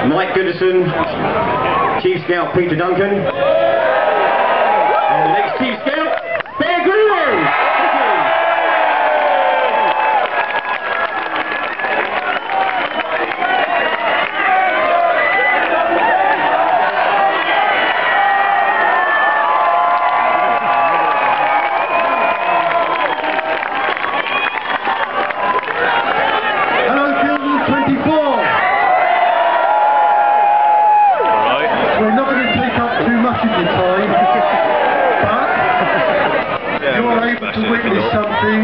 Mike Goodison, Chief Scout Peter Duncan, and the next Chief Scout, Grylls. We're not going to take up too much of your time, but you are able to witness something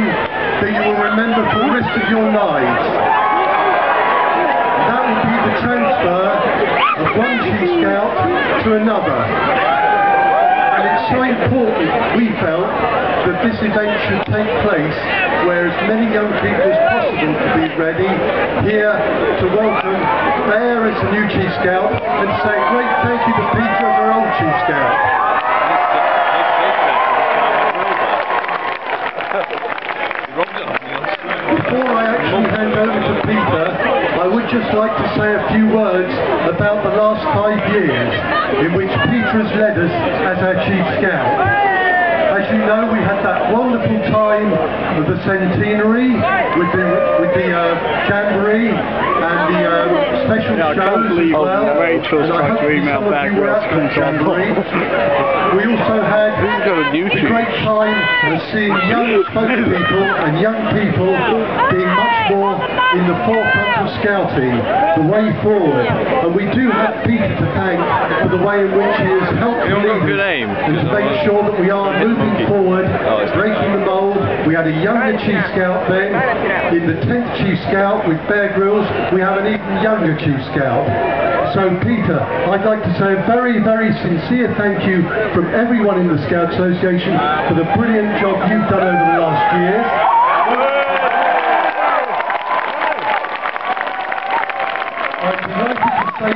that you will remember for the rest of your lives. That will be the transfer of one Chief Scout to another. And it's so important, we felt, that this event should take place where as many young people as possible to be ready here to welcome Bear as the new Chief Scout and say a great thank you to Peter as our old Chief Scout. Before I actually hand over to Peter, I would just like to say a few words about the last 5 years in which Peter has led us as our Chief Scout. As you know, we had that wonderful time of the centenary with the jamboree and the special shows as well. And I hope some of you were at that jamboree. We also had the great time of seeing young spokespeople and young people being much more in the forefront of scouting, the way forward. And we do have Peter to thank for the way in which he has helped lead us and to make sure that we are moving forward, breaking the mould. We had a younger Chief Scout then. In the 10th Chief Scout with Bear Grylls, we have an even younger Chief Scout. So Peter, I'd like to say a very, very sincere thank you from everyone in the Scout Association for the brilliant job you've done over the last years. I'm delighted to say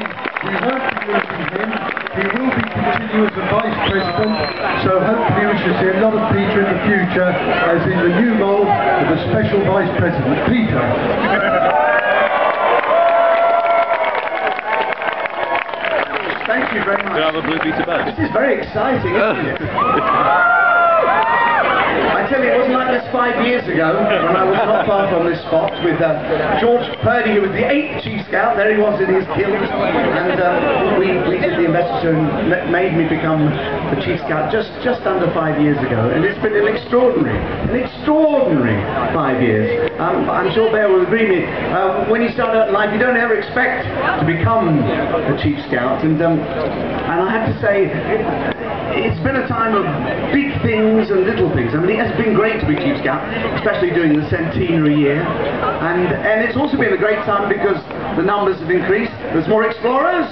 we won't be losing him. He will be continuing as a Vice President, so hopefully we shall see a lot of Peter in the future as in the new mould of the Special Vice President. Peter. Thank you very much. Do you have a blue Peter badge? This is very exciting, isn't it? I tell you, it wasn't like this 5 years ago when I was not far from this spot with George Purdy, who was the 8th Chief Scout. There he was in his kilt, and we did the investiture and made me become the Chief Scout just under 5 years ago, and it's been an extraordinary 5 years. I'm sure Bear will agree with me. When you start out in life, you don't ever expect to become a Chief Scout, and I have to say, it's been a time of big things and little things. I mean, it has been great to be Chief Scout, especially during the centenary year, and it's also been a great time because the numbers have increased. There's more explorers,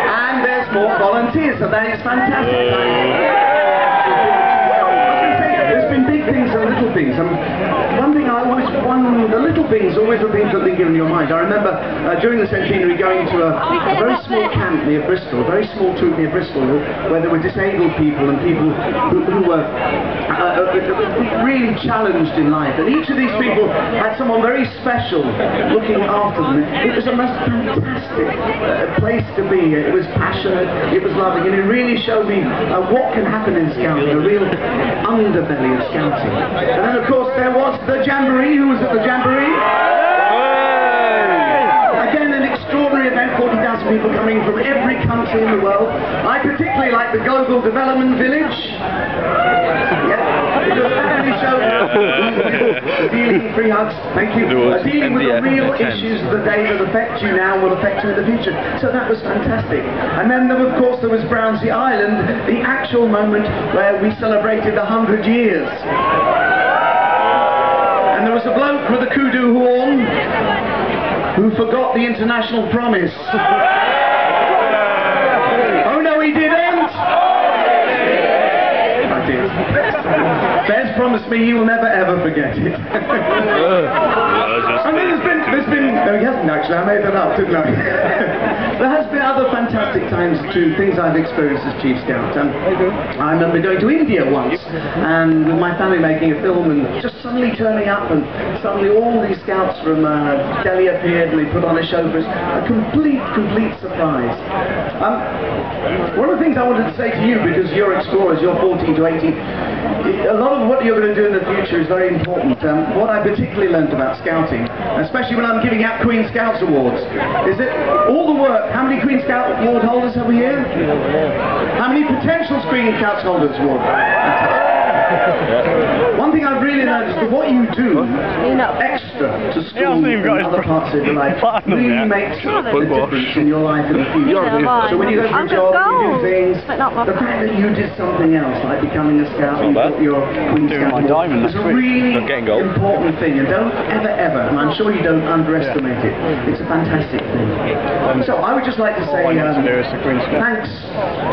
and there's more volunteers, so that is fantastic. There's been big things and little things. The little things always are things that linger in your mind. I remember during the centenary going to a very small camp near Bristol, a very small troop near Bristol, where there were disabled people and people who were really challenged in life. And each of these people had someone very special looking after them. It was a most fantastic place to be. It was passionate, it was loving, and it really showed me what can happen in scouting, a real underbelly of scouting. And then of course there was the jamboree. Who was at the jamboree? Again, an extraordinary event, 40,000 people coming from every country in the world. I particularly like the Global Development Village. Yeah, because that really showed dealing, free hugs, thank you, dealing with the real issues of the day that affect you now will affect you in the future. So that was fantastic. And then of course there was Brownsea Island, the actual moment where we celebrated 100 years. And there was a bloke with a kudu horn who forgot the international promise. Oh no, he didn't! I did. Bear's promised me he will never ever forget it. And then there's been, no he hasn't actually, I made that up, didn't I? There has been other fantastic times too, things I've experienced as Chief Scout. I remember going to India once, and with my family making a film, and just suddenly turning up, and suddenly all these Scouts from Delhi appeared and they put on a show for us. A complete surprise. One of the things I wanted to say to you, because you're explorers, you're 14 to 18, a lot of what you're going to do in the future is very important. What I particularly learned about Scouting, especially when I'm giving out Queen Scouts Awards, is that all the work, how many Queen Scout Award holders have we here? How many potential Queen Scouts holders award? One thing I've really learned is that what you do extra to school and other parts of your life really makes a difference in your life in the future. So when you go for a job, you do things, the fact that you did something else, like becoming a scout and you got your Queen Scout Award, is a really important thing, and don't ever, and I'm sure you don't underestimate it, it's a fantastic thing. So I would just like to say thanks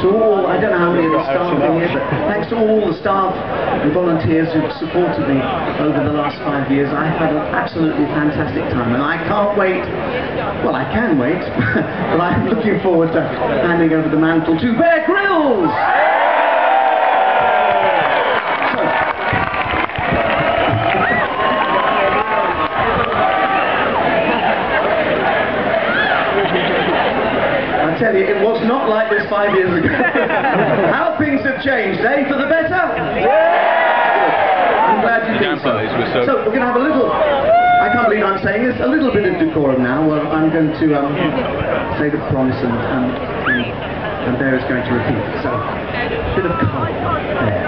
to all, I don't know how many of the staff are here, but thanks to all the staff and volunteers who've supported me over the last 5 years. I've had an absolutely fantastic time, and I can't wait, well I can wait, but I'm looking forward to handing over the mantle to Grylls! I tell you, it was not like this 5 years ago. How things have changed, eh? For the better? I'm glad you think so. So we're going to have a little, I can't believe I'm saying this, a little bit of decorum now. Well, I'm going to say the promise and Bear is going to repeat. So, a bit of calm there.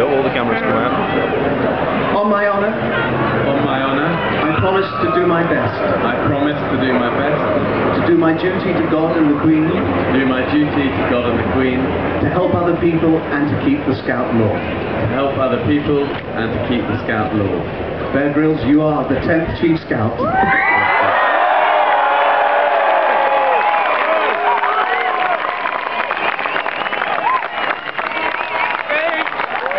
All the cameras come out. On my honour. On my honour. I promise to do my best. I promise to do my best. To do my duty to God and the Queen. To do my duty to God and the Queen. To help other people and to keep the Scout law. To help other people and to keep the Scout law. Bear Grylls, you are the 10th Chief Scout.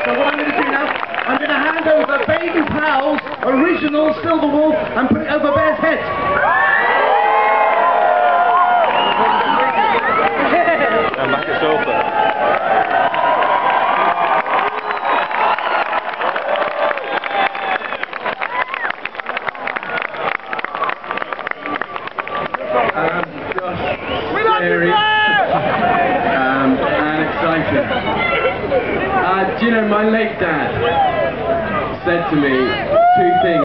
So what I'm going to do now, I'm going to hand over Baby Pal's original Silver Wolf and put it over Bear's head. And back at sofa. Scary and exciting. Do you know, my late dad said to me 2 things.